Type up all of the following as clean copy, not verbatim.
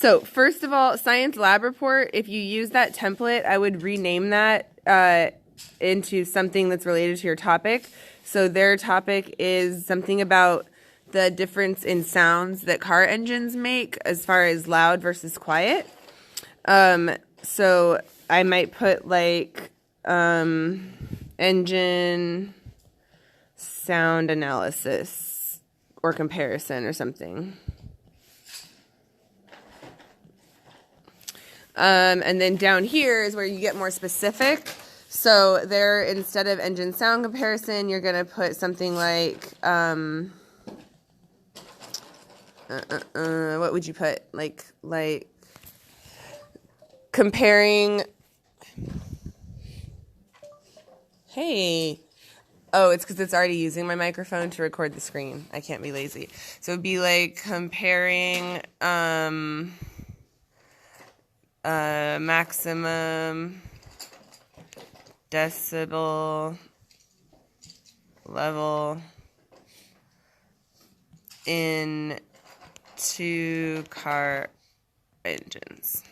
So first of all, science lab report, if you use that template, I would rename that into something that's related to your topic. So their topic is something about the difference in sounds that car engines make as far as loud versus quiet. So I might put like engine sound analysis or comparison or something. And then down here is where you get more specific. So there, instead of engine sound comparison, you're going to put something like, what would you put? Like comparing, hey, oh, it's because it's already using my microphone to record the screen. I can't be lazy. So it'd be like comparing, maximum decibel level in 2 car engines.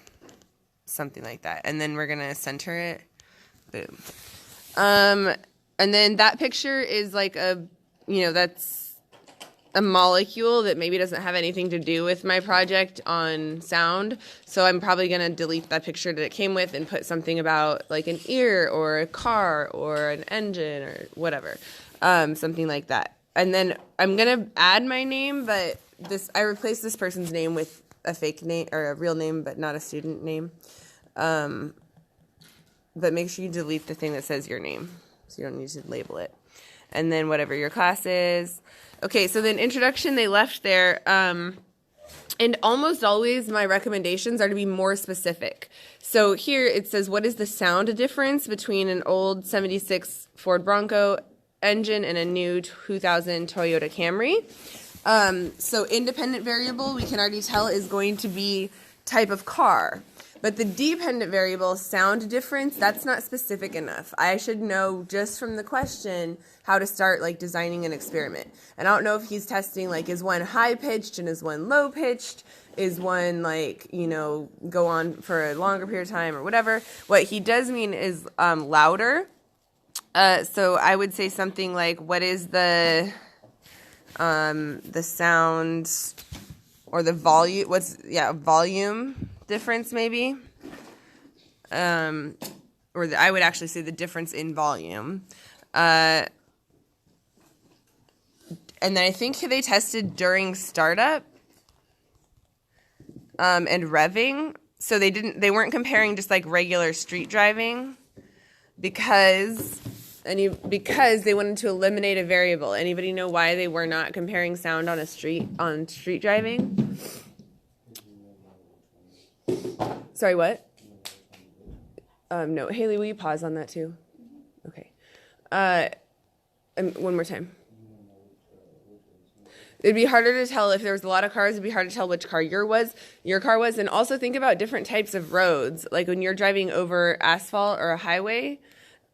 Something like that. And then we're going to center it. Boom. And then that picture is like that's a molecule that maybe doesn't have anything to do with my project on sound. So I'm probably going to delete that picture that it came with and put something about like an ear or a car or an engine or whatever. Something like that. And then I'm going to add my name, but I replaced this person's name with a fake name or a real name, but not a student name. But make sure you delete the thing that says your name, so you don't need to label it. And then whatever your class is. Okay, so then introduction they left there. And almost always my recommendations are to be more specific. So here it says, what is the sound difference between an old 76 Ford Bronco engine and a new 2000 Toyota Camry? So independent variable, we can already tell, is going to be type of car. But the dependent variable, sound difference, that's not specific enough. I should know just from the question how to start like designing an experiment. And I don't know if he's testing like, is one high pitched and is one low pitched? Is one like, go on for a longer period of time or whatever? What he does mean is louder. So I would say something like, what is the sound or the volume? Volume difference maybe, I would actually say the difference in volume, and then I think they tested during startup, and revving, so they weren't comparing just like regular street driving, because they wanted to eliminate a variable. Anybody know why they were not comparing sound on street driving? Sorry, what? No. Haley, will you pause on that too? Okay. One more time. It'd be harder to tell if there was a lot of cars. It'd be hard to tell which car your car was. And also think about different types of roads. Like when you're driving over asphalt or a highway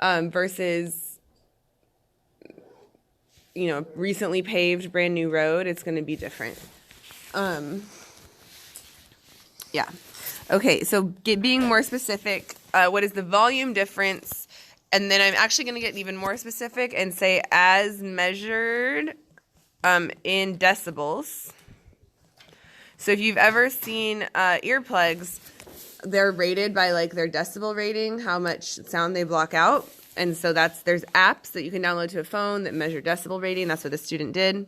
versus, recently paved brand new road, it's going to be different. Yeah. Okay, so being more specific, what is the volume difference? And then I'm actually going to get even more specific and say as measured in decibels. So if you've ever seen earplugs, they're rated by like their decibel rating, how much sound they block out. And so there's apps that you can download to a phone that measure decibel rating. That's what the student did.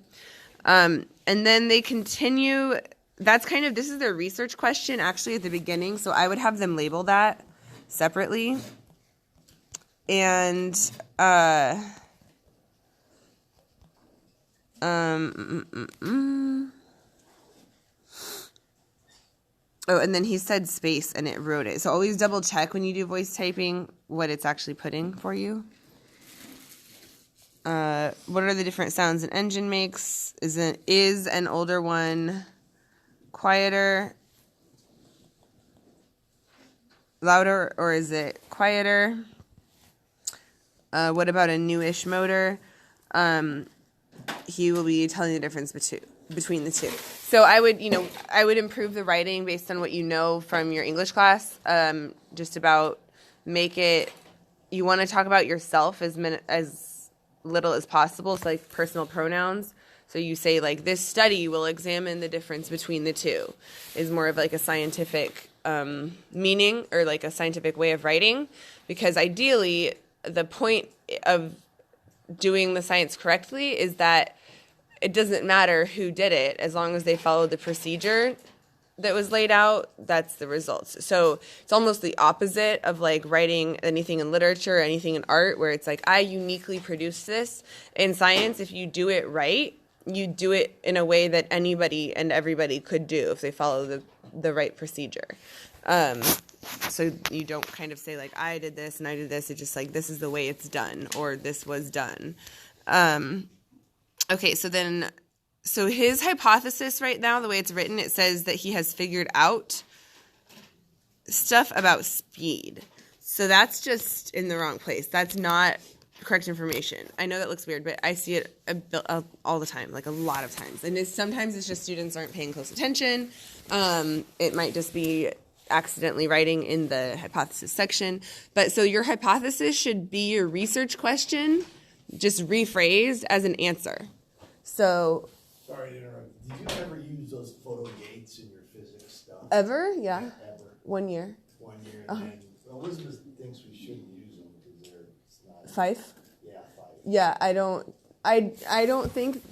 And then they continue. This is their research question actually at the beginning, so I would have them label that separately. And, Oh, and then he said space and it wrote it. So always double check when you do voice typing what it's actually putting for you. What are the different sounds an engine makes? Is an older one quieter, louder, or is it quieter? What about a newish motor? he will be telling the difference between the two. So I would improve the writing based on what you know from your English class. Just about make it. You want to talk about yourself as little as possible. So like personal pronouns. So you say like this study will examine the difference between the two. Is more of like a scientific meaning or like a scientific way of writing, because ideally the point of doing the science correctly is that it doesn't matter who did it, as long as they followed the procedure that was laid out, that's the results. So it's almost the opposite of like writing anything in literature or anything in art, where it's like, I uniquely produced this. In science, if you do it right, you do it in a way that anybody and everybody could do if they follow the right procedure. So you don't kind of say like, I did this and I did this. It's just like, this is the way it's done, or this was done. Okay, so his hypothesis right now, the way it's written, it says that he has figured out stuff about speed. So that's just in the wrong place. That's not correct information. I know that looks weird, but I see it all the time, like a lot of times. And sometimes it's just students aren't paying close attention. It might just be accidentally writing in the hypothesis section. But so your hypothesis should be your research question, just rephrased as an answer. So, sorry to interrupt. Did you ever use those photo gates in your physics stuff? Ever? Yeah. Ever. 1 year. 1 year. And Elizabeth thinks we shouldn't use them because it's not. 5? Yeah, 5. Yeah, I don't think.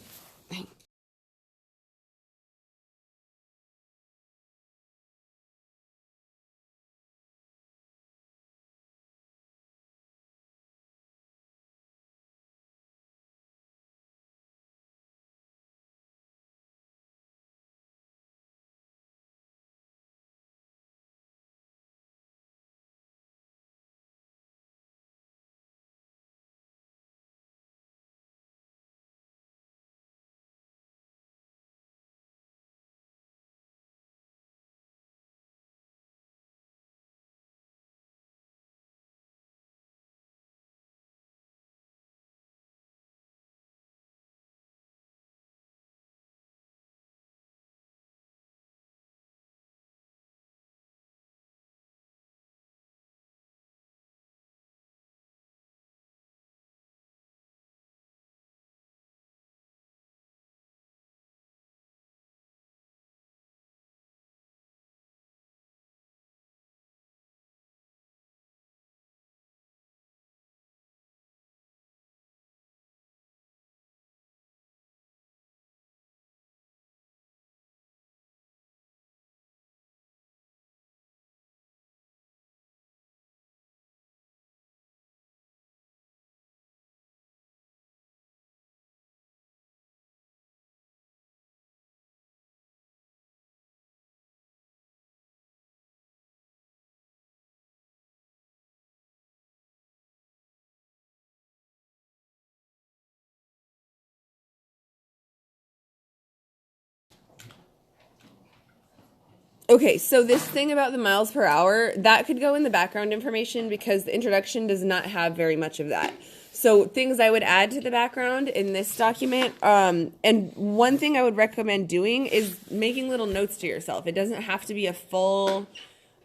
Okay, so this thing about the miles per hour, that could go in the background information because the introduction does not have very much of that. So things I would add to the background in this document, and one thing I would recommend doing is making little notes to yourself. It doesn't have to be a full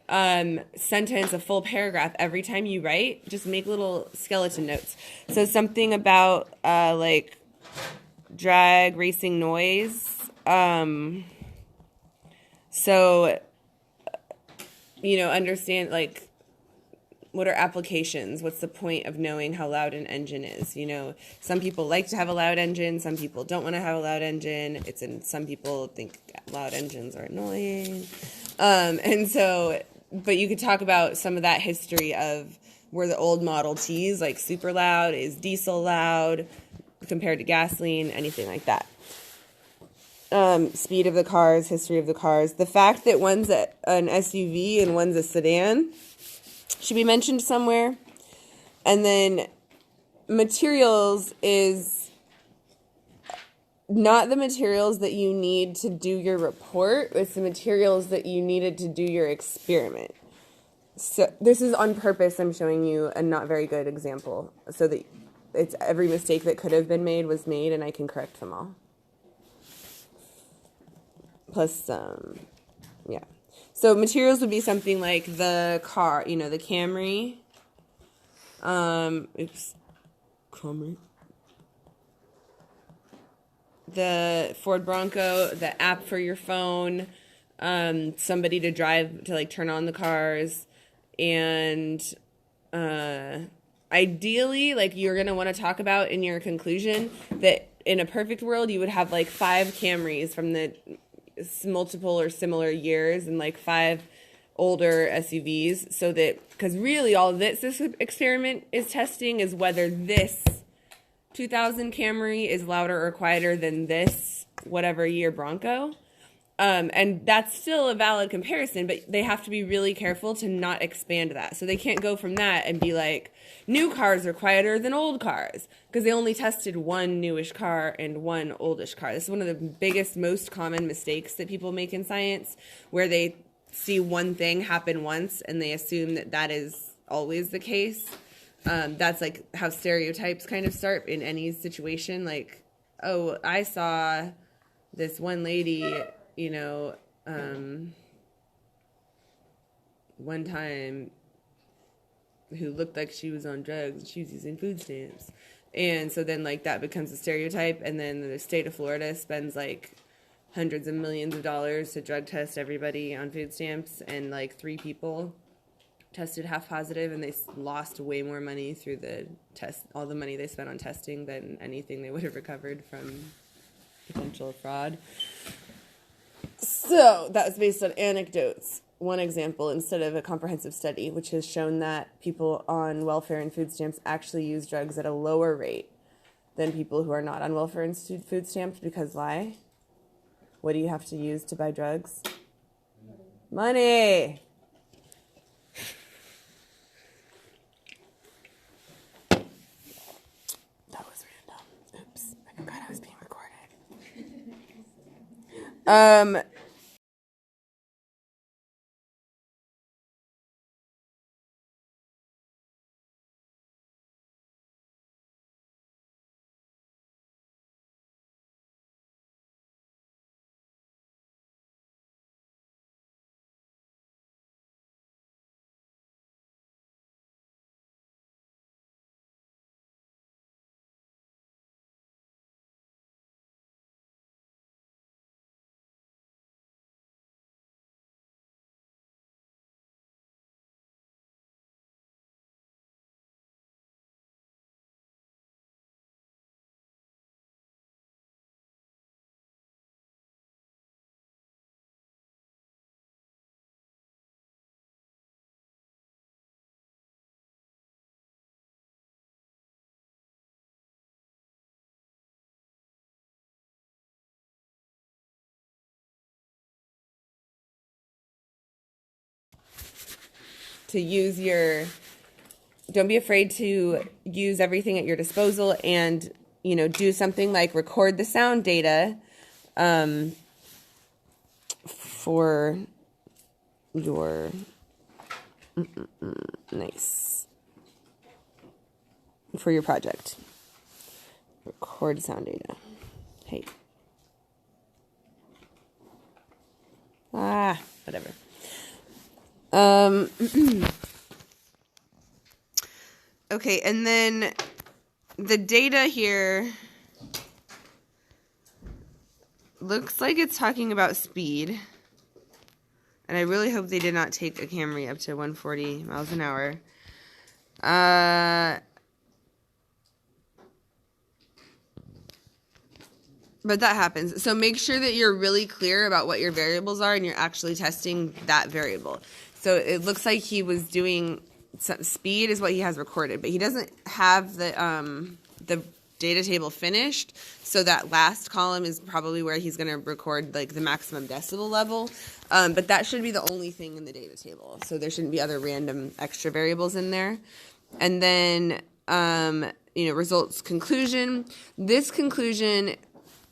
sentence, a full paragraph every time you write. Just make little skeleton notes. So something about like drag racing noise. So, understand, like, what are applications? What's the point of knowing how loud an engine is? Some people like to have a loud engine. Some people don't want to have a loud engine. Some people think loud engines are annoying. But you could talk about some of that history of where the old Model Ts, like super loud, is diesel loud compared to gasoline, anything like that. Speed of the cars, history of the cars. The fact that one's an SUV and one's a sedan should be mentioned somewhere. And then materials is not the materials that you need to do your report. It's the materials that you needed to do your experiment. So this is on purpose. I'm showing you a not very good example so that it's every mistake that could have been made was made, and I can correct them all. Plus, yeah. So materials would be something like the car, the Camry. Camry. The Ford Bronco, the app for your phone, somebody to drive, to like turn on the cars, and ideally, like you're going to want to talk about in your conclusion that in a perfect world, you would have like 5 Camrys from the multiple or similar years and like 5 older SUVs, so that, because really all this experiment is testing is whether this 2000 Camry is louder or quieter than this whatever year Bronco. And that's still a valid comparison, but they have to be really careful to not expand that. So they can't go from that and be like, new cars are quieter than old cars, because they only tested one newish car and one oldish car. This is one of the biggest, most common mistakes that people make in science, where they see one thing happen once and they assume that that is always the case. That's like how stereotypes kind of start in any situation. Like, oh, I saw this one lady, one time who looked like she was on drugs. She was using food stamps. And so then like that becomes a stereotype. And then the state of Florida spends like hundreds of millions of dollars to drug test everybody on food stamps. And like 3 people tested half positive, and they lost way more money through the test, all the money they spent on testing, than anything they would have recovered from potential fraud. So that was based on anecdotes. One example, instead of a comprehensive study, which has shown that people on welfare and food stamps actually use drugs at a lower rate than people who are not on welfare and food stamps. Because why? What do you have to use to buy drugs? Money. I forgot I was being recorded. Don't be afraid to use everything at your disposal, and, do something like record the sound data for your for your project. Record sound data. Hey. Whatever. Okay, and then the data here looks like it's talking about speed. And I really hope they did not take a Camry up to 140 miles an hour. But that happens. So make sure that you're really clear about what your variables are and you're actually testing that variable. So it looks like he was doing speed is what he has recorded, but he doesn't have the data table finished. So that last column is probably where he's going to record like the maximum decibel level. But that should be the only thing in the data table. So there shouldn't be other random extra variables in there. And then, results conclusion. This conclusion,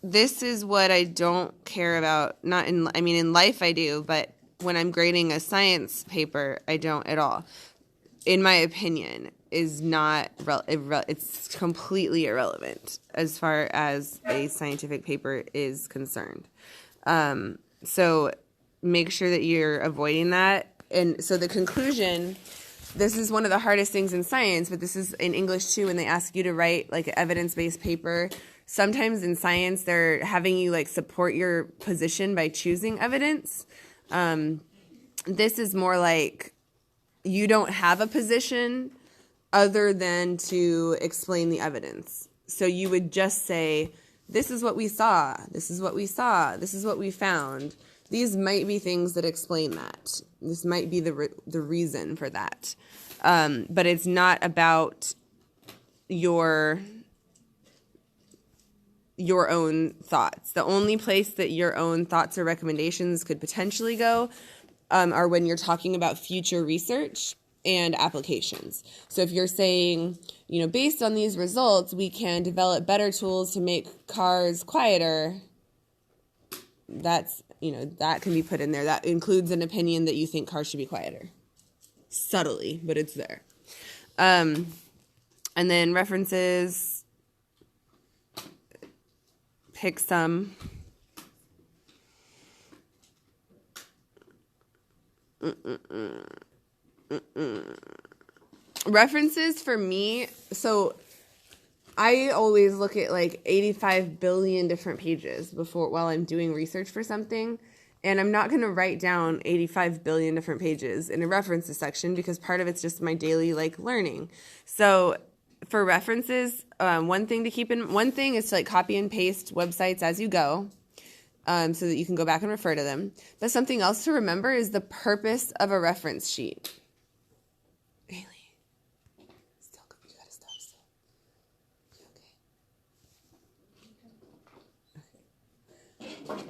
this is what I don't care about. In life I do, but when I'm grading a science paper, I don't at all. in my opinion, is not, it's completely irrelevant as far as a scientific paper is concerned. So make sure that you're avoiding that. And so the conclusion, this is one of the hardest things in science, but this is in English too, when they ask you to write like an evidence-based paper. Sometimes in science, they're having you like support your position by choosing evidence. This is more like you don't have a position other than to explain the evidence. So you would just say, this is what we saw, this is what we saw, this is what we found. These might be things that explain that. This might be the reason for that. But it's not about your own thoughts. The only place that your own thoughts or recommendations could potentially go are when you're talking about future research and applications. So if you're saying, based on these results, we can develop better tools to make cars quieter, that's, that can be put in there. That includes an opinion that you think cars should be quieter. Subtly, but it's there. And then references, pick some. References for me, so I always look at like 85 billion different pages while I'm doing research for something, and I'm not going to write down 85 billion different pages in a references section because part of it's just my daily learning. So for references, one thing is to copy and paste websites as you go. So that you can go back and refer to them. But something else to remember is the purpose of a reference sheet. Haley, you gotta stop still. Okay.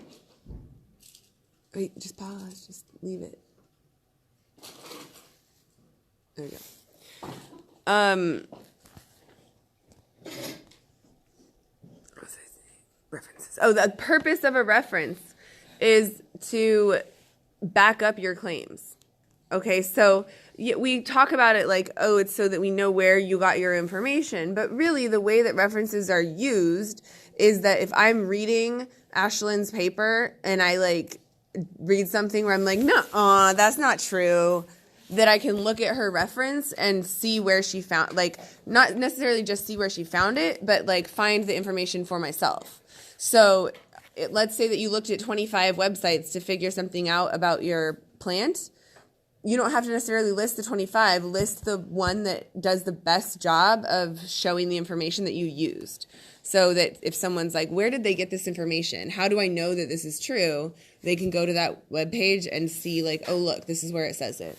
Wait, just pause. Just leave it. There we go. References. Oh, the purpose of a reference is to back up your claims. Okay, so we talk about it it's so that we know where you got your information. But really, the way that references are used is that if I'm reading Ashlyn's paper and I read something where I'm like, no, that's not true, that I can look at her reference and see where she found, not necessarily just see where she found it, but find the information for myself. So let's say that you looked at 25 websites to figure something out about your plant. You don't have to necessarily list the 25. List the one that does the best job of showing the information that you used. So that if someone's like, where did they get this information? How do I know that this is true? They can go to that webpage and see oh, look, this is where it says it.